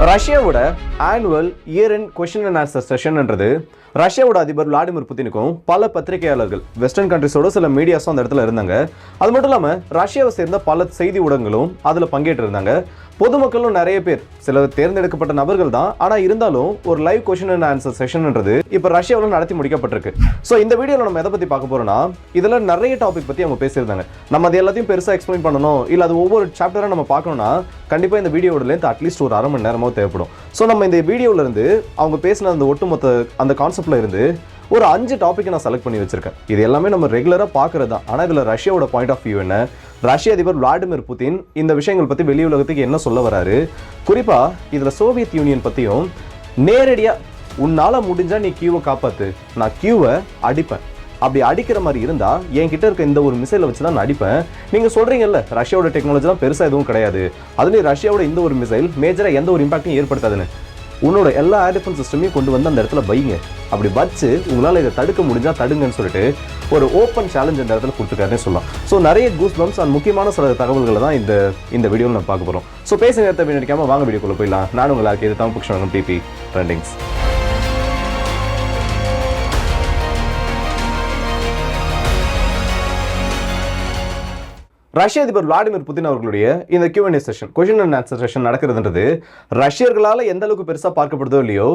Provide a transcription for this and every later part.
ரஷ்யாவோட annual year end question and answer செஷன்ன்றது ரஷ்யாவோட அதிபர் விளாடிமிர் புதினுக்கும் பல பத்திரிகையாளர்கள் வெஸ்டர்ன் கண்ட்ரிஸோட சில மீடியாஸும் அந்த இடத்துல இருந்தாங்க. அது மட்டும் இல்லாமல் ரஷ்யாவை சேர்ந்த பல செய்தி ஊடகங்களும் அதில் பங்கேற்று இருந்தாங்க. பொதுமக்களும் நிறைய பேர், சில தேர்ந்தெடுக்கப்பட்ட நபர்கள் தான், ஆனால் இருந்தாலும் ஒரு லைவ் கொஸ்டின் அண்ட் ஆன்சர் செஷன்ன்றது இப்போ ரஷ்யாவில் நடத்தி முடிக்கப்பட்டிருக்கு. ஸோ இந்த வீடியோவில் நம்ம எதை பற்றி பார்க்க போறோம்னா, இதில் நிறைய டாபிக் பற்றி அவங்க பேசியிருந்தாங்க. நம்ம அது எல்லாத்தையும் பெருசாக எக்ஸ்பிளைன் பண்ணணும், இல்லை அது ஒவ்வொரு சாப்டராக நம்ம பார்க்கணும்னா கண்டிப்பாக இந்த வீடியோட லென்த் அட்லீஸ்ட் ஒரு அரை மணி நேரமாக தேவைப்படும். ஸோ நம்ம இந்த வீடியோவில் இருந்து அவங்க பேசின அந்த ஒட்டுமொத்த அந்த கான்செப்ட்ல இருந்து ஒரு 5 டாபிக் நான் செலக்ட் பண்ணி வச்சிருக்கேன். இது எல்லாமே நம்ம ரெகுலராக பார்க்கறது தான். ஆனால் இதில் ரஷ்யாவோட பாயிண்ட் ஆஃப் வியூ என்ன, ரஷ்ய அதிபர் விளாடிமிர் புதின் இந்த விஷயங்கள் பற்றி வெளி உலகத்துக்கு என்ன சொல்ல வராரு, குறிப்பாக இதில் சோவியத் யூனியன் பற்றியும் நேரடியாக உன்னால் முடிஞ்சால் நீ கியூவை காப்பாற்று, நான் கியூவை அடிப்பேன், அப்படி அடிக்கிற மாதிரி இருந்தால் என்கிட்ட இருக்க இந்த ஒரு மிசைலை வச்சு தான் நான் அடிப்பேன். நீங்கள் சொல்கிறீங்கல்ல ரஷ்யாவோட டெக்னாலஜிலாம் பெருசாக எதுவும் கிடையாது, அதுலேயும் ரஷ்யாவோட இந்த ஒரு மிசைல் மேஜராக எந்த ஒரு இம்பாக்டையும் ஏற்படுத்தாதுன்னு உன்னோட எல்லா ஏர் டிஃபென்ஸ் சிஸ்டமையும் கொண்டு வந்து அந்த இடத்துல வைங்க, அப்படி வச்சு உங்களால் இதை தடுக்க முடிஞ்சால் தடுங்கன்னு சொல்லிட்டு ஒரு ஓப்பன் சேலஞ்ச் இந்த இடத்துல கொடுத்துருக்காருன்னு சொல்லலாம். ஸோ நிறைய கூஸ் பம்ப்ஸ் அண்ட் முக்கியமான சில தகவல்களை தான் இந்த வீடியோவில் நம்ம பார்க்க போகிறோம். ஸோ பேச நேரத்தை வீணடிக்காமல் வாங்க வீடியோக்குள்ளே போயிடலாம். நான் உங்களுக்கு இது தமிழ் புக்ஷன் டிபி ட்ரெண்டிங்ஸ். ரஷ்ய அதிபர் விளாடிமிர் புதின் அவர்களுடைய இந்த Q&A session, question and answer session நடக்கிறதுன்றது ரஷ்யர்களால் எந்த அளவுக்கு பெருசாக பார்க்கப்படுதோ இல்லையோ,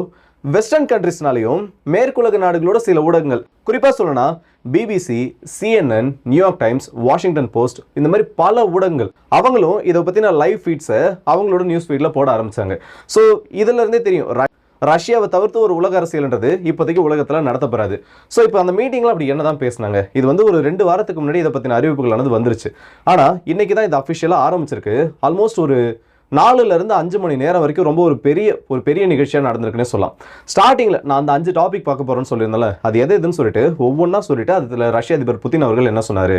வெஸ்டர்ன் கண்ட்ரிஸ்னாலையும் மேற்குலக நாடுகளோட சில ஊடகங்கள், குறிப்பாக சொல்லணும்னா BBC, CNN, New York times, Washington post, இந்த மாதிரி பல ஊடகங்கள் அவங்களும் இதை பற்றின லைவ் ஃபீட்ஸை அவங்களோட நியூஸ் ஃபீடில் போட ஆரம்பிச்சாங்க. ஸோ இதுல இருந்தே தெரியும் ரஷ்யாவை தவிர்த்து ஒரு உலக அரசியல்ன்றது இப்போதைக்கு உலகத்தில் நடத்தப்படாது. ஸோ இப்போ அந்த மீட்டிங்கில் அப்படி என்ன தான் பேசினாங்க, இது ஒரு 2 வாரத்துக்கு முன்னாடி இதை பற்றின அறிவிப்புகளானது வந்துருச்சு. ஆனால் இன்னைக்கு தான் இது அஃபிஷியலாக ஆரம்பிச்சிருக்கு. ஆல்மோஸ்ட் ஒரு 4லேருந்து 5 மணி நேரம் வரைக்கும் ரொம்ப ஒரு பெரிய நிகழ்ச்சியாக நடந்திருக்குன்னே சொல்லலாம். ஸ்டார்டிங்கில் நான் அந்த 5 டாபிக் பார்க்க போகிறேன்னு சொல்லியிருந்தால அது எதுன்னு சொல்லிட்டு ஒவ்வொன்றா சொல்லிட்டு அதில் ரஷ்ய அதிபர் புதின் அவர்கள் என்ன சொன்னார்,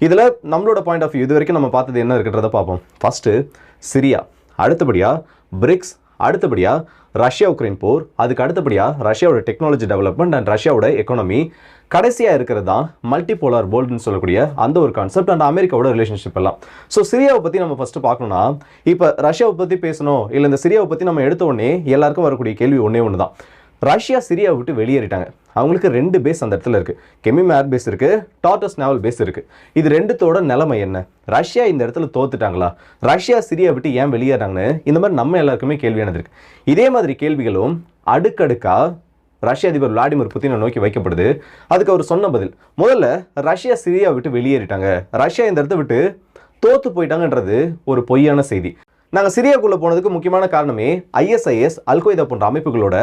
இதில் நம்மளோட பாயிண்ட் ஆஃப் வியூ இது வரைக்கும் நம்ம பார்த்தது என்ன இருக்குன்றதை பார்ப்போம். ஃபர்ஸ்ட்டு சிரியா, அடுத்தபடியாக பிரிக்ஸ், அடுத்தபடியாக ரஷ்யா உக்ரைன் போர், அதுக்கு அடுத்தபடியாக ரஷ்யாவோட டெக்னாலஜி டெவலப்மெண்ட் அண்ட் ரஷ்யாவோட எக்கானமி, கடைசியாக இருக்கிறது தான் மல்டிபோலார் வேர்ல்டுன்னு சொல்லக்கூடிய அந்த ஒரு கான்செப்ட் அண்ட் அமெரிக்காவோட ரிலேஷன்ஷிப் எல்லாம். ஸோ சிரியாவை பற்றி நம்ம ஃபஸ்ட்டு பார்க்கணும்னா, இப்போ ரஷ்யாவை பற்றி பேசணும் இல்லை இந்த சிரியாவை பற்றி நம்ம எடுத்த உடனே எல்லாருக்கும் வரக்கூடிய கேள்வி ஒன்று தான், ரஷ்யா சிரியாவை விட்டு வெளியேறிட்டாங்க. அவங்களுக்கு 2 பேஸ் அந்த இடத்துல இருக்குது, கெமிம் ஏர் பேஸ் இருக்குது, டார்டஸ் நேவல் பேஸ் இருக்குது. இது 2தோட நிலைமை என்ன, ரஷ்யா இந்த இடத்துல தோத்துட்டாங்களா, ரஷ்யா சிரியா விட்டு ஏன் வெளியேறாங்கன்னு இந்த மாதிரி நம்ம எல்லாருக்குமே கேள்வியானது இருக்குது. இதே மாதிரி கேள்விகளும் அடுக்கடுக்கா ரஷ்ய அதிபர் விளாடிமிர் புதினை நோக்கி வைக்கப்படுது. அதுக்கு அவர் சொன்ன பதில், முதல்ல ரஷ்யா சிரியா விட்டு வெளியேறிட்டாங்க, ரஷ்யா இந்த இடத்த விட்டு தோத்து போயிட்டாங்கன்றது ஒரு பொய்யான செய்தி. நாங்கள் சிரியாவுக்குள்ளே போனதுக்கு முக்கியமான காரணமே ISIS, அல்கொய்தா போன்ற அமைப்புகளோட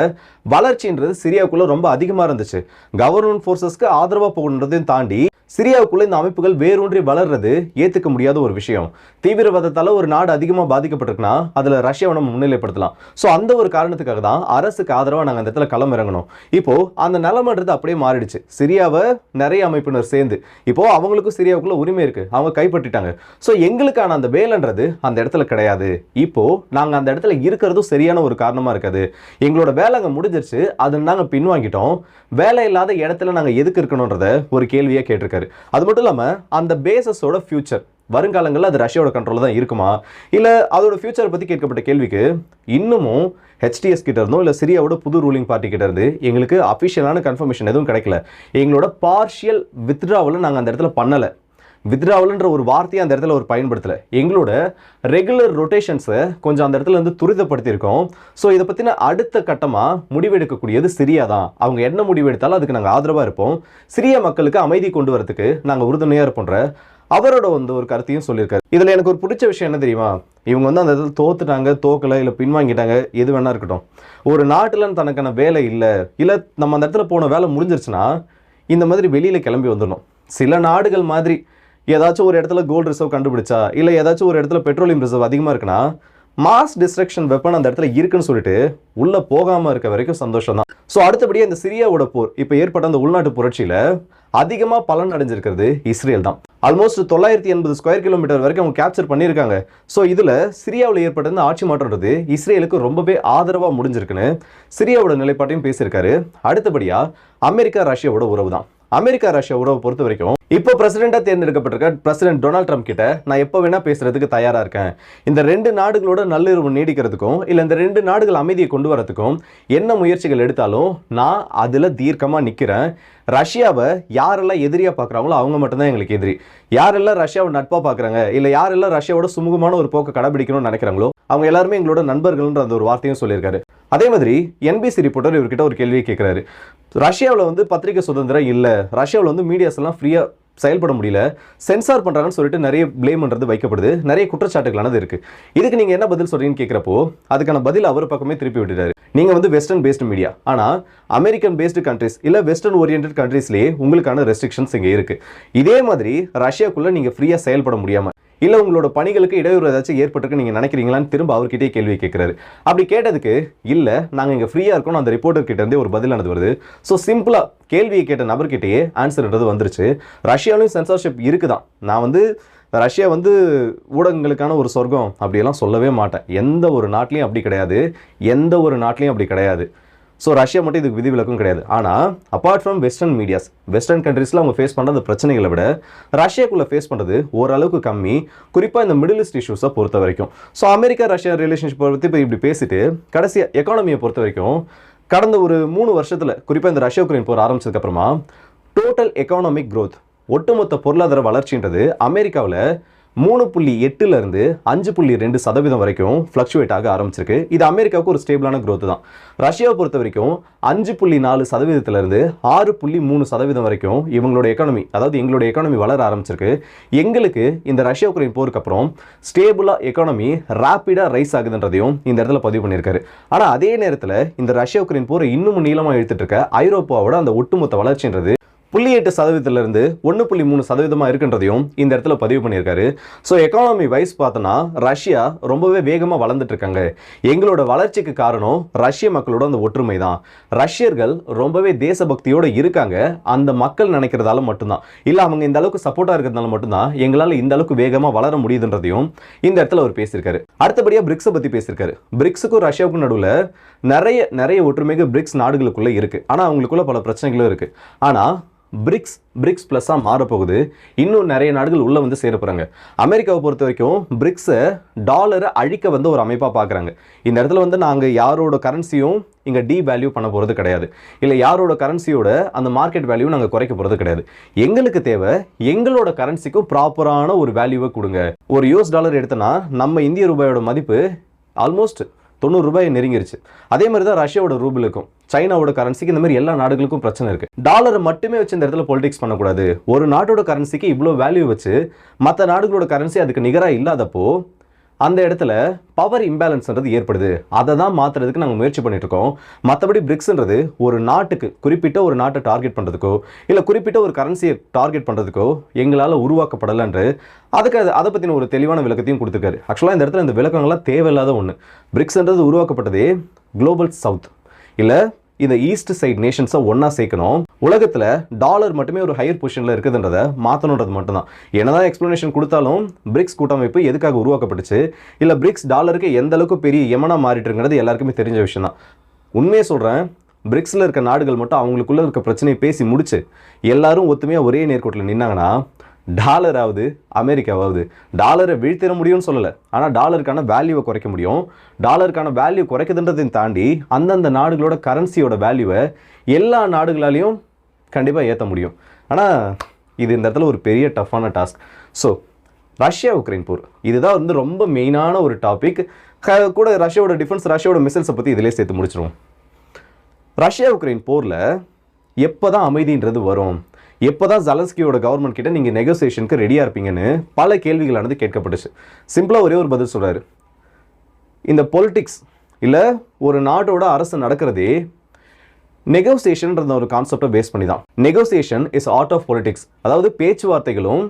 வளர்ச்சின்றது சிரியாவுக்குள்ளே ரொம்ப அதிகமாக இருந்துச்சு. கவர்மெண்ட் ஃபோர்ஸஸ்க்கு ஆதரவாக போகணுன்றதையும் தாண்டி சிரியாவுக்குள்ளே இந்த அமைப்புகள் வேரூன்றி வளர்றது ஏற்றுக்க முடியாத ஒரு விஷயம். தீவிரவாதத்தால் ஒரு நாடு அதிகமாக பாதிக்கப்பட்டிருக்குன்னா அதில் ரஷ்யாவை நம்ம முன்னிலைப்படுத்தலாம். ஸோ அந்த ஒரு காரணத்துக்காக தான் அரசுக்கு ஆதரவாக நாங்கள் அந்த இடத்துல களம் இறங்கணும். இப்போது அந்த நிலைமைன்றது அப்படியே மாறிடுச்சு. சிரியாவை நிறைய அமைப்பினர் சேர்ந்து இப்போது அவங்களுக்கும் சிரியாவுக்குள்ள உரிமை இருக்குது, அவங்க கைப்பற்றிட்டாங்க. ஸோ எங்களுக்கான அந்த வேலைன்றது அந்த இடத்துல கிடையாது. இப்போது நாங்கள் அந்த இடத்துல இருக்கிறதும் சரியான ஒரு காரணமாக இருக்காது. எங்களோட வேலை அங்கே முடிஞ்சிருச்சு, அதை நாங்கள் பின்வாங்கிட்டோம். வேலை இல்லாத இடத்துல நாங்கள் எதுக்கு இருக்கணுன்றத ஒரு கேள்வியாக கேட்டிருக்காரு. அது மட்டும் இல்லாமல் அந்த பேசஸோட ஃபியூச்சர் வருங்காலங்களில் அது ரஷ்யாவோட கண்ட்ரோலில் தான் இருக்குமா, இல்லை அதோட ஃபியூச்சரை பற்றி கேட்கப்பட்ட கேள்விக்கு இன்னமும் HTS கிட்ட இருந்தோம் இல்லை சிரியாவோட புது ரூலிங் பார்ட்டி கிட்ட இருந்து எங்களுக்கு அஃபிஷியலான கன்ஃபர்மேஷன் எதுவும் கிடைக்கல. எங்களோட பார்ஷியல் வித்ட்ராவலை நாங்கள் அந்த இடத்துல பண்ணலை. வித்ட்ராவல்ன்ற ஒரு வார்த்தையை அந்த இடத்துல ஒரு பயன்படுத்தலை. எங்களோட ரெகுலர் ரொட்டேஷன்ஸை கொஞ்சம் அந்த இடத்துல வந்து துரிதப்படுத்தியிருக்கோம். ஸோ இதை பற்றின அடுத்த கட்டமாக முடிவெடுக்கக்கூடியது சிரியா தான். அவங்க என்ன முடிவெடுத்தாலும் அதுக்கு நாங்கள் ஆதரவாக இருப்போம். சிரியா மக்களுக்கு அமைதி கொண்டு வரதுக்கு நாங்கள் உறுதுணையாக இருப்போன்ற அவரோட ஒரு கருத்தையும் சொல்லியிருக்காரு. இதில் எனக்கு ஒரு பிடிச்ச விஷயம் என்ன தெரியுமா, இவங்க அந்த இடத்துல தோத்துட்டாங்க, தோக்கலை, இல்லை பின்வாங்கிட்டாங்க, எது வேணா இருக்கட்டும், ஒரு நாட்டில் தனக்கான வேலை இல்லை, இல்லை நம்ம அந்த இடத்துல போன வேலை முடிஞ்சிருச்சுன்னா இந்த மாதிரி வெளியில் கிளம்பி வந்துடணும். சில நாடுகள் மாதிரி ஏதாச்சும் ஒரு இடத்துல கோல்டு ரிசர்வ் கண்டுபிடிச்சா, இல்லை ஏதாச்சும் ஒரு இடத்துல பெட்ரோலியம் ரிசர்வ் அதிகமாக இருக்குன்னா மாஸ் டிஸ்ட்ரக்ஷன் வெப்பன் அந்த இடத்துல இருக்குன்னு சொல்லிட்டு உள்ளே போகாமல் இருக்க வரைக்கும் சந்தோஷம் தான். ஸோ அடுத்தபடியாக இந்த சிரியாவோட போர் இப்போ ஏற்பட்ட அந்த உள்நாட்டு புரட்சியில் அதிகமாக பலன் அடைஞ்சிருக்கிறது இஸ்ரேல் தான். ஆல்மோஸ்ட் 980 ஸ்கொயர் கிலோமீட்டர் வரைக்கும் அவங்க கேப்சர் பண்ணியிருக்காங்க. ஸோ இதில் சிரியாவில் ஏற்பட்ட இந்த ஆட்சி மாற்றம்ன்றது இஸ்ரேலுக்கு ரொம்பவே ஆதரவாக முடிஞ்சிருக்குன்னு சிரியாவோட நிலைப்பாட்டையும் பேசியிருக்காரு. அடுத்தபடியாக அமெரிக்கா ரஷ்யாவோட உறவு தான். அமெரிக்கா ரஷ்யா உறவை பொறுத்த வரைக்கும் இப்போ பிரசிடென்ட்டா தேர்ந்தெடுக்கப்பட்டிருக்க பிரசிடென்ட் டொனால்ட் ட்ரம்ப் கிட்ட நான் எப்போ வேணா பேசுறதுக்கு தயாரா இருக்கேன். இந்த 2 நாடுகளோட நல்லுறவு நீடிக்கிறதுக்கும் இல்ல இந்த 2 நாடுகள் அமைதியை கொண்டு வரதுக்கும் என்ன முயற்சிகள் எடுத்தாலும் நான் அதுல தீர்க்கமா நிக்கிறேன். ரஷ்யாவை யாரெல்லாம் எதிரியா பார்க்குறாங்களோ அவங்க மட்டும்தான் எங்களுக்கு எதிரி. யாரெல்லாம் ரஷ்யாவை நட்பா பார்க்குறாங்க இல்லை யாரெல்லாம் ரஷ்யாவோட சுமூகமான ஒரு போக்கை கடைபிடிக்கணும்னு நினைக்கிறாங்களோ அவங்க எல்லாருமே எங்களோட நண்பர்கள்ன்ற அந்த ஒரு வார்த்தையும் சொல்லியிருக்காரு. அதே மாதிரி NBC ரிப்போர்ட்டர் இவர்கிட்ட ஒரு கேள்வியை கேட்குறாரு. ரஷ்யாவில் பத்திரிகை சுதந்திரம் இல்லை, ரஷ்யாவில் மீடியாஸ் எல்லாம் ஃப்ரீயாக செயல்பட முடியல, சென்சார் பண்ணுறாங்கன்னு சொல்லிட்டு நிறைய பிளேம்ன்றது வைக்கப்படுது, நிறைய குற்றச்சாட்டுகளானது இருக்கு. இதுக்கு நீங்கள் என்ன பதில் சொல்றீங்கன்னு கேட்குறப்போ அதுக்கான பதில் அவர் பக்கமே திருப்பி விட்டுட்டாரு. நீங்கள் வெஸ்டர்ன் பேஸ்டு மீடியா, ஆனால் அமெரிக்கன் பேஸ்டு கண்ட்ரிஸ் இல்லை வெஸ்டர்ன் ஓரியன்ட் கண்ட்ரீஸ்லேயே உங்களுக்கான ரெஸ்ட்ரிக்ஷன்ஸ் இங்கே இருக்கு. இதே மாதிரி ரஷ்யாக்குள்ளே நீங்கள் ஃப்ரீயாக செயல்பட முடியாமல் இல்லை உங்களோட பணிகளுக்கு இடையூறு ஏதாச்சும் ஏற்பட்டிருக்கு நீங்கள் நினைக்கிறீங்களான்னு திரும்ப அவர்கிட்டே கேள்வி கேட்குறாரு. அப்படி கேட்டதுக்கு இல்லை நாங்கள் இங்கே ஃப்ரீயாக இருக்கோம் அந்த ரிப்போர்ட்டர் கிட்ட இருந்தே ஒரு பதிலானது வருது. ஸோ சிம்பிளாக கேள்வியை கேட்ட நபர்கிட்டயே ஆன்சர்ன்றது வந்துருச்சு. ரஷ்யாவிலையும் சென்சார்ஷிப் இருக்குதான். நான் ரஷ்யா ஊடகங்களுக்கான ஒரு சொர்க்கம் அப்படியெல்லாம் சொல்லவே மாட்டேன். எந்த ஒரு நாட்டிலையும் அப்படி கிடையாது, எந்த ஒரு நாட்டிலையும் அப்படி கிடையாது. ஸோ ரஷ்யா மட்டும் இதுக்கு விதிவிலக்கும் கிடையாது. ஆனால் apart from western medias, western கண்ட்ரீஸில் அவங்க ஃபேஸ் பண்ணுற அந்த பிரச்சனைகளை விட ரஷ்யாக்குள்ளே ஃபேஸ் பண்ணுறது ஓரளவுக்கு கம்மி, குறிப்பாக இந்த மிடில் ஈஸ்ட் இஷ்யூஸை பொறுத்த வரைக்கும். ஸோ அமெரிக்கா ரஷ்யா ரிலேஷன்ஷிப்பை பற்றி இப்போ இப்படி பேசிட்டு கடைசியாக எக்கானமியை பொறுத்த வரைக்கும் கடந்த ஒரு 3 வருஷத்தில் குறிப்பாக இந்த ரஷ்யா உக்ரைன் போர் ஆரம்பிச்சதுக்கப்புறமா டோட்டல் எக்கானமிக் க்ரோத், ஒட்டுமொத்த பொருளாதார வளர்ச்சின்றது அமெரிக்காவில் 3.8 5.2% வரைக்கும் ஃப்ளக்சுவேட் ஆக ஆரம்பிச்சிருக்கு. இது அமெரிக்காவுக்கு ஒரு ஸ்டேபிளான க்ரோத் தான். ரஷ்யாவை பொறுத்த வரைக்கும் 5.4% 6.3% வரைக்கும் இவங்களோட எக்கானமி, அதாவது எங்களோட எக்கானமி வளர ஆரம்பிச்சிருக்கு. எங்களுக்கு இந்த ரஷ்யா உக்ரைன் போருக்கு அப்புறம் ஸ்டேபிளாக எக்கானமி ரேப்பிடாக ரைஸ் ஆகுதுன்றதையும் இந்த இடத்துல பதிவு பண்ணியிருக்காரு. ஆனால் அதே நேரத்தில் இந்த ரஷ்யா உக்ரைன் போரை இன்னும் நீளமாக இழுத்துட்டு இருக்க ஐரோப்பாவோட அந்த ஒட்டுமொத்த வளர்ச்சின்றது 0.8% 1.3% இருக்குன்றதையும் இந்த இடத்துல பதிவு பண்ணியிருக்காரு. ஸோ எக்கானமி வைஸ் பார்த்தோன்னா ரஷ்யா ரொம்பவே வேகமாக வளர்ந்துட்டு இருக்காங்க. எங்களோட வளர்ச்சிக்கு காரணம் ரஷ்ய மக்களோட அந்த ஒற்றுமை தான். ரஷ்யர்கள் ரொம்பவே தேசபக்தியோடு இருக்காங்க. அந்த மக்கள் நினைக்கிறதால மட்டும்தான், இல்லை அவங்க இந்த அளவுக்கு சப்போர்ட்டாக இருக்கிறதுனால மட்டும்தான் எங்களால் இந்த அளவுக்கு வேகமாக வளர முடியுதுன்றதையும் இந்த இடத்துல அவர் பேசியிருக்காரு. அடுத்தபடியாக பிரிக்ஸை பற்றி பேசியிருக்காரு. பிரிக்ஸுக்கும் ரஷ்யாவுக்கும் நடுவில் நிறைய ஒற்றுமைகள் பிரிக்ஸ் நாடுகளுக்குள்ளே இருக்குது. ஆனால் அவங்களுக்குள்ள பல பிரச்சனைகளும் இருக்குது. ஆனால் பிரிக்ஸ் ப்ளஸ்ஸாக மாறப்போகுது. இன்னும் நிறைய நாடுகள் உள்ளே சேர போகிறாங்க. அமெரிக்காவை பொறுத்த வரைக்கும் பிரிக்ஸை டாலரை அழிக்க ஒரு அமைப்பாக பார்க்குறாங்க. இந்த இடத்துல நாங்கள் யாரோட கரன்சியும் இங்கே டீவேல்யூ பண்ண போகிறது கிடையாது, இல்லை யாரோட கரன்சியோட அந்த மார்க்கெட் வேல்யூ நாங்கள் குறைக்க போகிறது கிடையாது. எங்களுக்கு தேவை எங்களோட கரன்சிக்கும் ப்ராப்பரான ஒரு வேல்யூவை கொடுங்க. ஒரு $US எடுத்தோன்னா நம்ம இந்திய ரூபாயோட மதிப்பு ஆல்மோஸ்ட் 90 ரூபாய் நெருங்கிருச்சு. அதே மாதிரி தான் ரஷ்யாவோட ரூபிலுக்கும் சைனாவோட கரன்சிக்கு இந்த மாதிரி எல்லா நாடுகளுக்கும் பிரச்சனை இருக்கு. டாலரை மட்டுமே வச்சு இந்த இடத்துல பொலிட்டிக்ஸ் பண்ணக்கூடாது. ஒரு நாட்டோட கரன்சிக்கு இவ்வளோ வேல்யூ வச்சு மற்ற நாடுகளோட கரன்சி அதுக்கு நிகராக இல்லாதப்போ அந்த இடத்துல பவர் இம்பேலன்ஸ்ன்றது ஏற்படுது. அதை தான் மாற்றுறதுக்கு நாங்கள் முயற்சி பண்ணிட்டு இருக்கோம். மற்றபடி பிரிக்ஸ்ன்றது ஒரு நாட்டுக்கு, குறிப்பிட்ட ஒரு நாட்டை டார்கெட் பண்ணுறதுக்கோ இல்லை குறிப்பிட்ட ஒரு கரன்சியை டார்கெட் பண்ணுறதுக்கோ எங்களால் உருவாக்கப்படலைன்று அதை பற்றின ஒரு தெளிவான விளக்கத்தையும் கொடுத்துருக்காரு. ஆக்சுவலாக இந்த இடத்துல இந்த விளக்கங்கள்லாம் தேவையில்லாத ஒன்று. பிரிக்ஸ்ன்றது உருவாக்கப்பட்டதே குளோபல் சவுத் இல்லை இந்த ஈஸ்ட் சைட் நேஷன்ஸை ஒன்றா சேர்க்கணும். உலகத்தில் டாலர் மட்டுமே ஒரு ஹையர் பொசிஷனில் இருக்குதுன்றதை மாற்றணுன்றது மட்டும்தான். என்னதான் எக்ஸ்ப்ளனேஷன் கொடுத்தாலும் பிரிக்ஸ் கூட்டமைப்பு எதுக்காக உருவாக்கப்பட்டுச்சு, இல்லை பிரிக்ஸ் டாலருக்கு எந்த அளவுக்கு பெரிய யமனாக மாறிட்டுங்கிறது எல்லாருக்குமே தெரிஞ்ச விஷயம் தான். உண்மையை சொல்கிறேன், பிரிக்ஸில் இருக்க நாடுகள் மட்டும் அவங்களுக்குள்ளே இருக்க பிரச்சனையை பேசி முடிச்சு எல்லாரும் ஒத்துமையாக ஒரே நேர்கோட்டில் நின்னாங்கன்னா டாலராவது அமெரிக்காவாவது டாலரை வீழ்த்திட முடியும்னு சொல்லலை, ஆனால் டாலருக்கான வேல்யூவை குறைக்க முடியும். டாலருக்கான வேல்யூ குறைக்குதுன்றதையும் தாண்டி அந்தந்த நாடுகளோட கரன்சியோட வேல்யூவை எல்லா நாடுகளாலையும் கண்டிப்பாக ஏற்ற முடியும். ஆனால் இது இந்த இடத்துல ஒரு பெரிய டஃப்பான டாஸ்க். ஸோ ரஷ்யா உக்ரைன் போர் இதுதான் ரொம்ப மெயினான ஒரு டாபிக். கூட ரஷ்யாவோட டிஃபென்ஸ், ரஷ்யாவோட மிசைல்ஸை பற்றி இதிலே சேர்த்து முடிச்சிருவோம். ரஷ்யா உக்ரைன் போரில் எப்போ தான் அமைதின்றது வரும், எப்போ தான் ஜெலன்ஸ்கியோட கவர்மெண்ட் கிட்ட நீங்கள் நெகோசியேஷனுக்கு ரெடியாக இருப்பீங்கன்னு பல கேள்விகளானது கேட்கப்பட்டுச்சு. சிம்பிளாக ஒரே ஒரு பதில் சொல்கிறாரு. இந்த பொலிட்டிக்ஸ் இல்லை ஒரு நாட்டோட அரசு நடக்கிறதே நெகோசியேஷன்ன்ற ஒரு கான்செப்டை பேஸ் பண்ணி தான். Negotiation is art of politics. அதாவது பேச்சுவார்த்தைகளும்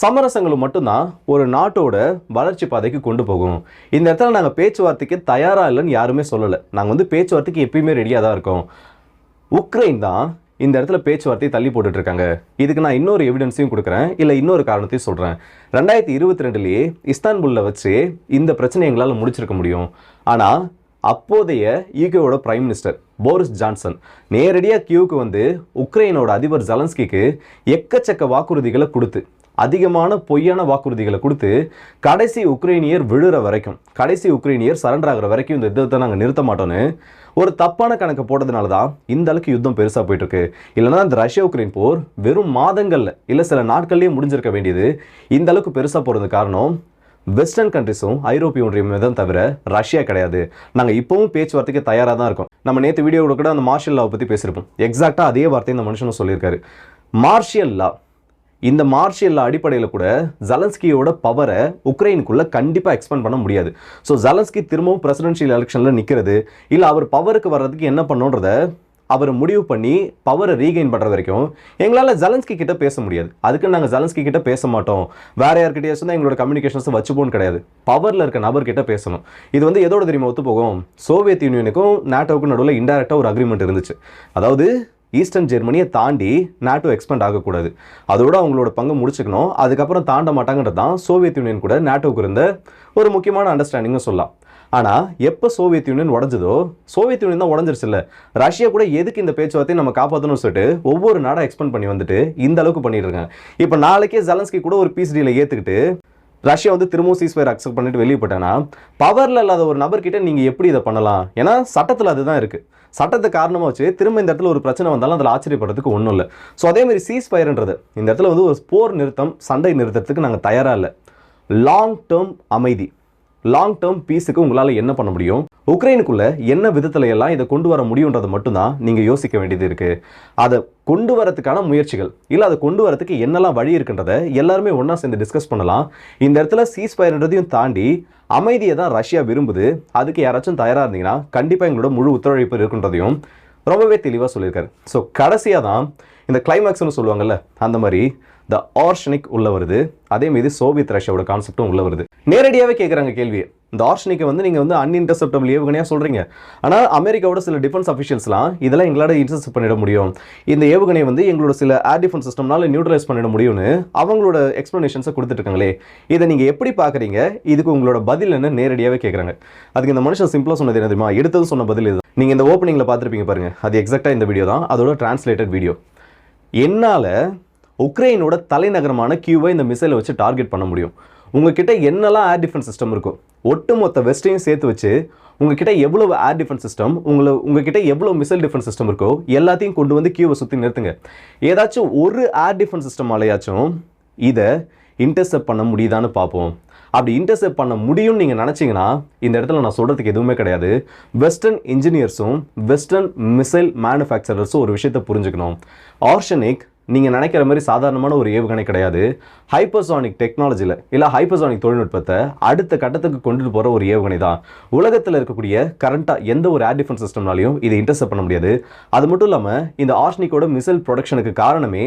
சமரசங்களும் மட்டும்தான் ஒரு நாட்டோட வளர்ச்சி பாதைக்கு கொண்டு போகும். இந்த இடத்துல நாங்கள் பேச்சுவார்த்தைக்கு தயாராக இல்லைன்னு யாருமே சொல்லலை. நாங்கள் பேச்சுவார்த்தைக்கு எப்பயுமே ரெடியாக தான் இருக்கோம். உக்ரைன் தான் இந்த இடத்துல பேச்சுவார்த்தையை தள்ளி போட்டுட்டு இருக்காங்க. இதுக்கு நான் இன்னொரு எவிடன்ஸையும் கொடுக்குறேன், இல்லை இன்னொரு காரணத்தையும் சொல்கிறேன். 2022 இஸ்தான்புல்ல வச்சு இந்த பிரச்சனை எங்களால் முடிச்சிருக்க முடியும். ஆனால் அப்போதைய யூகேவோட பிரைம் மினிஸ்டர் போரிஸ் ஜான்சன் நேரடியாக கியூவுக்கு வந்து உக்ரைனோட அதிபர் ஜெலன்ஸ்கிக்கு எக்கச்சக்க வாக்குறுதிகளை கொடுத்து, அதிகமான பொய்யான வாக்குறுதிகளை கொடுத்து, கடைசி உக்ரைனியர் விழுற வரைக்கும், கடைசி உக்ரைனியர் சரண்டர் ஆகிற வரைக்கும் இந்த யுத்தத்தை நாங்கள் நிறுத்த மாட்டோன்னு ஒரு தப்பான கணக்கு போட்டதுனால தான் இந்த அளவுக்கு யுத்தம் பெருசாக போயிட்டு இருக்கு. இல்லைன்னா இந்த ரஷ்யா உக்ரைன் போர் வெறும் மாதங்கள்ல இல்லை சில நாட்கள்லேயே முடிஞ்சிருக்க வேண்டியது இந்த அளவுக்கு பெருசாக போகிறது காரணம் வெஸ்டர்ன் கண்ட்ரிஸும் ஐரோப்பிய ஒன்றியமே தான் தவிர ரஷ்யா கிடையாது. நாங்கள் இப்போவும் பேச்சுவார்த்தைக்கு தயாராக தான் இருக்கோம். நம்ம நேற்று வீடியோவில் கூட அந்த மார்ஷியல் லாவை பற்றி பேசியிருப்போம். எக்ஸாக்டாக அதே வார்த்தையை இந்த மனுஷனும் சொல்லியிருக்காரு. மார்ஷியல் லா, இந்த மார்ஷியல் அடிப்படையில் கூட ஜெலன்ஸ்கியோட பவரை உக்ரைனுக்குள்ள கண்டிப்பாக எக்ஸ்பேண்ட் பண்ண முடியாது. ஸோ ஜெலன்ஸ்கி திரும்பவும் பிரசிடென்ஷியல் எலெக்ஷனில் நிற்கிறது இல்லை அவர் பவருக்கு வர்றதுக்கு என்ன பண்ணுன்றத அவர் முடிவு பண்ணி பவரை ரீகெயின் பண்ணுற வரைக்கும் எங்களால் ஜெலன்ஸ்கி கிட்ட பேச முடியாது. அதுக்கு நாங்கள் ஜெலன்ஸ்கி கிட்ட பேச மாட்டோம், வேற யார்கிட்டயே தான் எங்களோட கம்யூனிகேஷன்ஸ் வச்சுப்போன்னு கிடையாது. பவரில் இருக்க நபர்கிட்ட பேசணும். இது வந்து எதோட தெரியுமா ஒத்து போகும்? சோவியத் யூனியனுக்கும் நாட்டோவுக்கும் நடுவில் இன்டைரக்டாக ஒரு அக்ரிமெண்ட் இருந்துச்சு. அதாவது ஈஸ்டர்ன் ஜெர்மனியை தாண்டி நாட்டோ எக்ஸ்பேண்ட் ஆகக்கூடாது, அதோட அவங்களோட பங்கு முடிச்சுக்கணும், அதுக்கப்புறம் தாண்ட மாட்டாங்கன்றது தான் சோவியத் யூனியன் கூட நாட்டோவுக்கு இருந்த ஒரு முக்கியமான அண்டர்ஸ்டாண்டிங்னு சொல்லலாம். ஆனால் எப்போ சோவியத் யூனியன் உடஞ்சதோ, சோவியத் யூனியன் தான் உடஞ்சிருச்சு இல்லை, ரஷ்யா கூட எதுக்கு இந்த பேச்சுவார்த்தையை நம்ம காப்பாற்றணும்னு சொல்லிட்டு ஒவ்வொரு நாடாக எக்ஸ்பேண்ட் பண்ணி வந்துட்டு இந்த அளவுக்கு பண்ணிட்டு இருக்காங்க. இப்போ நாளைக்கே ஜெலன்ஸ்கி கூட ஒரு பீஸ் டீலை ஏற்றுக்கிட்டு ரஷ்யா வந்து திரும்பவும் சீஸ்ஃபயர் அக்செப்ட் பண்ணிட்டு வெளியே போட்டாங்கன்னா பவரில் இல்லாத ஒரு நபர்கிட்ட நீங்கள் எப்படி இதை பண்ணலாம்? ஏன்னா சட்டத்தில் அதுதான் இருக்குது. சட்டத்தை காரணமாக வச்சு திரும்ப இந்த இடத்துல ஒரு பிரச்சனை வந்தாலும் அதில் ஆச்சரியப்படுறதுக்கு ஒன்றும் இல்லை. ஸோ அதேமாதிரி சீஸ்ஃபயர்ன்றது இந்த இடத்துல வந்து ஒரு போர் நிறுத்தம், சண்டை நிறுத்தத்துக்கு நாங்கள் தயாராக இல்லை. லாங் டேர்ம் அமைதி, லாங் டேர்ம் பீஸுக்கு உங்களால் என்ன பண்ண முடியும், உக்ரைனுக்குள்ள என்ன விதத்துல எல்லாம் இதை கொண்டு வர முடியுன்றதை மட்டும்தான் நீங்கள் யோசிக்க வேண்டியது இருக்குது. அதை கொண்டு வரதுக்கான முயற்சிகள் இல்லை அதை கொண்டு வரதுக்கு என்னெல்லாம் வழி இருக்குன்றதை எல்லாருமே ஒன்றா சேர்ந்து டிஸ்கஸ் பண்ணலாம். இந்த இடத்துல சீஸ்ஃபயர்ன்றதையும் தாண்டி அமைதியை தான் ரஷ்யா விரும்புது. அதுக்கு யாராச்சும் தயாராக இருந்தீங்கன்னா கண்டிப்பாக எங்களோட முழு ஒத்துழைப்பு இருக்குன்றதையும் ரொம்பவே தெளிவாக சொல்லியிருக்காரு. ஸோ கடைசியாக தான் இந்த கிளைமேக்ஸ்னு சொல்லுவாங்கல்ல, அந்த மாதிரி த ஆர்ஷனிக் உள்ள வருது. அதே மீது சோவியத் ரஷ்யாவோட கான்செப்டும் உள்ள வருது. நேரடியாகவே கேட்குறாங்க கேள்வியை, இந்த ஆர்ஷனிக்கை வந்து நீங்கள் வந்து அன்இன்டர்செப்டபிள் ஏவுகணையாக சொல்கிறீங்க, ஆனால் அமெரிக்காவோட சில டிஃபென்ஸ் அஃபிஷியல்ஸ்லாம் இதெல்லாம் எங்களால் இன்டர்செப்ட் பண்ணிட முடியும், இந்த ஏவுகணை வந்து எங்களோட சில ஏர் டிஃபென்ஸ் சிஸ்டம்னால நியூட்ரலைஸ் பண்ணிட முடியும்னு அவங்களோட எக்ஸ்ப்ளனேஷன்ஸை கொடுத்துட்ருக்காங்களே, இதை நீங்கள் எப்படி பார்க்குறீங்க, இதுக்கு உங்களோட பதில் என்ன நேரடியாகவே கேட்குறாங்க. அதுக்கு இந்த மனுஷன் சிம்பிளாக சொன்னது என்ன தெரியுமா? எடுத்தது சொன்ன பதில் இது. நீங்கள் இந்த ஓப்பனிங்கில் பார்த்துருப்பீங்க பாருங்க, அது எக்ஸாக்டாக இந்த வீடியோ தான், அதோட டிரான்ஸ்லேட்டட் வீடியோ. என்னால் உக்ரைனோட தலைநகரமான கியூவை இந்த மிசைலை வச்சு டார்கெட் பண்ண முடியும். உங்ககிட்ட என்னெல்லாம் ஏர் டிஃபென்ஸ் சிஸ்டம் இருக்கும், ஒட்டுமொத்த வெஸ்ட்டையும் சேர்த்து வச்சு உங்ககிட்ட எவ்வளவு ஏர் டிஃபென்ஸ் சிஸ்டம், உங்ககிட்ட எவ்வளோ மிசைல் டிஃபென்ஸ் சிஸ்டம் இருக்கோ எல்லாத்தையும் கொண்டு வந்து கியூவை சுற்றி நிறுத்துங்க. ஏதாச்சும் ஒரு ஏர் டிஃபென்ஸ் சிஸ்டமாலையாச்சும் இதை இன்டர்செப்ட் பண்ண முடியுதான்னு பார்ப்போம். அப்படி இன்டர்செப்ட் பண்ண முடியும்னு நீங்கள் நினச்சிங்கன்னா இந்த இடத்துல நான் சொல்கிறதுக்கு எதுவுமே கிடையாது. வெஸ்டர்ன் இன்ஜினியர்ஸும் வெஸ்டர்ன் மிசைல் மேனுஃபேக்சரர்ஸும் ஒரு விஷயத்தை புரிஞ்சுக்கணும். ஆர்ஷனிக் நீங்கள் நினைக்கிற மாதிரி சாதாரணமான ஒரு ஏவுகணை கிடையாது. ஹைப்பர்சானிக் டெக்னாலஜியில் இல்லை ஹைப்பர்சானிக் தொழில்நுட்பத்தை அடுத்த கட்டத்துக்கு கொண்டுட்டு போகிற ஒரு ஏவுகணை தான். உலகத்தில் இருக்கக்கூடிய கரண்ட்டாக எந்த ஒரு ஏர் டிஃபென்ஸ் சிஸ்டம்னாலையும் இதை இன்டர்செப்ட் பண்ண முடியாது. அது மட்டும் இல்லாமல் இந்த ஆர்ஷனிக்கோட மிசைல் ப்ரொடக்ஷனுக்கு காரணமே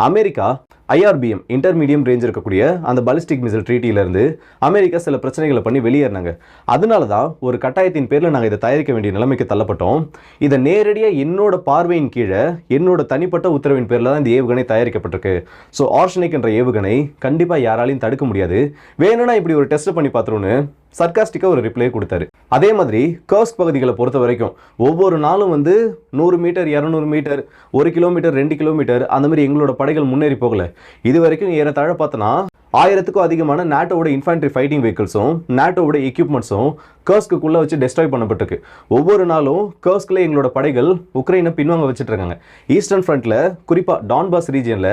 அமெரிக்கா IRBM இன்டர்மீடியம் ரேஞ்ச் இருக்கக்கூடிய அந்த பாலிஸ்டிக் மிசைல் ட்ரீட்டியிலேருந்து அமெரிக்கா சில பிரச்சனைகளை பண்ணி வெளியேறினாங்க. அதனால தான் ஒரு கட்டாயத்தின் பேரில் நாங்கள் இதை தயாரிக்க வேண்டிய நிலைமைக்கு தள்ளப்பட்டோம். இதை நேரடியாக என்னோட பார்வையின் கீழே என்னோட தனிப்பட்ட உத்தரவின் பேரில் தான் இந்த ஏவுகணை தயாரிக்கப்பட்டிருக்கு. ஸோ ஆர்ஷனிக் என்ற ஏவுகணை கண்டிப்பாக யாராலையும் தடுக்க முடியாது. வேணும்னா இப்படி ஒரு டெஸ்ட் பண்ணி பார்த்துருன்னு சர்க்காஸ்டிக்காக ஒரு ரிப்ளை கொடுத்தாரு. அதே மாதிரி கர்ஸ்க் பகுதிகளை பொறுத்த வரைக்கும் ஒவ்வொரு நாளும் வந்து 100 மீட்டர் 200 மீட்டர் 1 கிலோமீட்டர் 2 கிலோமீட்டர் அந்த மாதிரி எங்களோட படைகள் முன்னேறி போகல. இது வரைக்கும் ஏறத்தாழ பார்த்தோன்னா 1000க்கும் அதிகமான நாட்டோட இன்ஃபேண்ட்ரி ஃபைட்டிங் வெஹிக்கிள்ஸும் நாட்டோட எக்யூப்மெண்ட்ஸும் கர்ஸ்க்குள்ளே வச்சு டெஸ்ட்ராய் பண்ணப்பட்டிருக்கு. ஒவ்வொரு நாளும் கர்ஸ்கில் எங்களோட படைகள் உக்ரைனை பின்வாங்க வச்சுட்டு இருக்காங்க. ஈஸ்டர்ன் ஃப்ரண்ட்டில் குறிப்பாக டான்பாஸ் ரீஜியனில்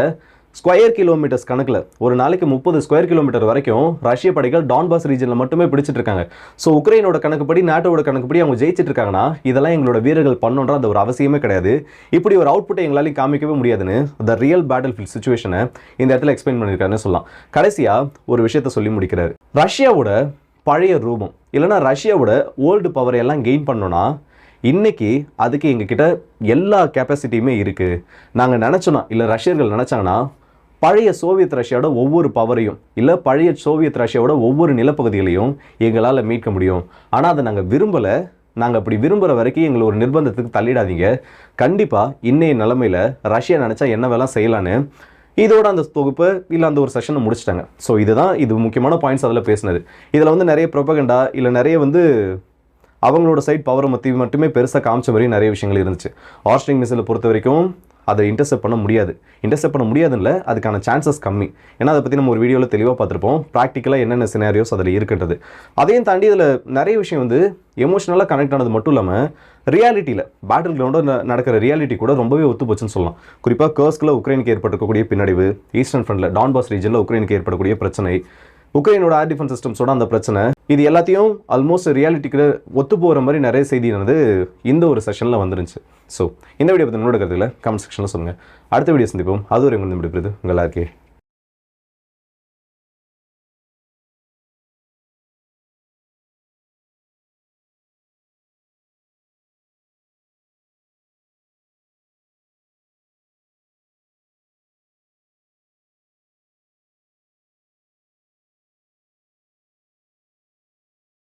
ஸ்கொயர் கிலோமீட்டர்ஸ் கணக்கில் ஒரு நாளைக்கு 30 ஸ்கொயர் கிலோமீட்டர் வரைக்கும் ரஷ்ய படைகள் டான்பாஸ் ரீஜனில் மட்டுமே பிடிச்சிட்டு இருக்காங்க. ஸோ உக்ரைனோட கணக்குப்படி நாட்டோட கணக்குப்படி அவங்க ஜெயிச்சிட்டு இருக்காங்கன்னா இதெல்லாம் எங்களோட வீரர்கள் பண்ணணுன்ற அந்த ஒரு அவசியமே கிடையாது. இப்படி ஒரு அவுட்புட்டை எங்களாலையும் காமிக்கவே முடியாதுன்னு த ரியல் பேட்டில் ஃபீல்ட் சுச்சுவேஷனை இந்த இடத்துல எக்ஸ்பிளைன் பண்ணியிருக்காருன்னு சொல்லலாம். கடைசியாக ஒரு விஷயத்த சொல்லி முடிக்கிறாரு. ரஷ்யாவோட பழைய ரூபம் இல்லைனா ரஷ்யாவோட ஓல்டு பவரை எல்லாம் கெயின் பண்ணோன்னா இன்னைக்கு அதுக்கு எங்ககிட்ட எல்லா கெப்பாசிட்டியுமே இருக்குது. நாங்கள் நினச்சோன்னா இல்லை ரஷ்யர்கள் நினச்சாங்கன்னா பழைய சோவியத் ரஷ்யாவோட ஒவ்வொரு பவரையும் இல்லை பழைய சோவியத் ரஷ்யாவோட ஒவ்வொரு நிலப்பகுதிகளையும் எங்களால் மீட்க முடியும். ஆனால் அதை நாங்கள் விரும்பலை. நாங்கள் அப்படி விரும்புகிற வரைக்கும் எங்களை ஒரு நிர்பந்தத்துக்கு தள்ளிடாதீங்க. கண்டிப்பாக இன்னைய நிலைமையில் ரஷ்யா நினச்சா என்ன வேலை செய்யலான்னு இதோட அந்த தொகுப்பு இல்லை அந்த ஒரு செஷனை முடிச்சிட்டாங்க. ஸோ இது முக்கியமான பாயிண்ட்ஸ் அதில் பேசினது. இதில் வந்து நிறைய ப்ரொபகண்டா இல்லை நிறைய வந்து அவங்களோட சைட் பவரை மட்டுமே பெருசாக காமிச்ச மாதிரி நிறைய விஷயங்கள் இருந்துச்சு. ஆர்ஸ்ட்ரிங் மிசைலை பொறுத்த வரைக்கும் அதை இன்டர்செப்ட் பண்ண முடியாதுன்னு இல்லை, அதுக்கான சான்சஸ் கம்மி. ஏன்னா அதை பற்றி நம்ம ஒரு வீடியோவில் தெளிவாக பார்த்துருப்போம், ப்ராக்டிக்கலாக என்னென்ன சினாரியோஸ் அதில் இருக்கின்றது. அதையும் தாண்டி இதில் நிறைய விஷயம் வந்து எமோஷனலாக கனெக்ட் ஆனது மட்டும் இல்லாமல் ரியாலிட்டியில் பேட்டில் கிரவுண்டில் நடக்கிற ரியாலிட்டி கூட ரொம்பவே ஒத்து போச்சுன்னு சொல்லலாம். குறிப்பாக கர்ஸ்கில் உக்ரைனுக்கு ஏற்பட்டிருக்கக்கூடிய பின்னடைவு, ஈஸ்டர்ன் ஃப்ரண்ட்டில் டான்பாஸ் ரீஜனில் உக்ரைனுக்கு ஏற்படக்கூடிய பிரச்சனை, உக்ரைனோட ஏர் டிஃபென்ஸ் சிஸ்டம்ஸோட அந்த பிரச்சனை, இது எல்லாத்தையும் ஆல்மோஸ்ட் ரியாலிட்டிக்கு ஒத்து போகிற மாதிரி நிறைய செய்தியானது இந்த ஒரு செஷனில் வந்துருந்துச்சு. ஸோ இந்த வீடியோ பற்றி உங்களோட கருத்துல கமெண்ட் செக்ஷனில் சொல்லுங்கள். அடுத்த வீடியோ சந்திப்போம். அது ஒரு உங்கள் விடுபடுது உங்கள் எல்லாருக்கே.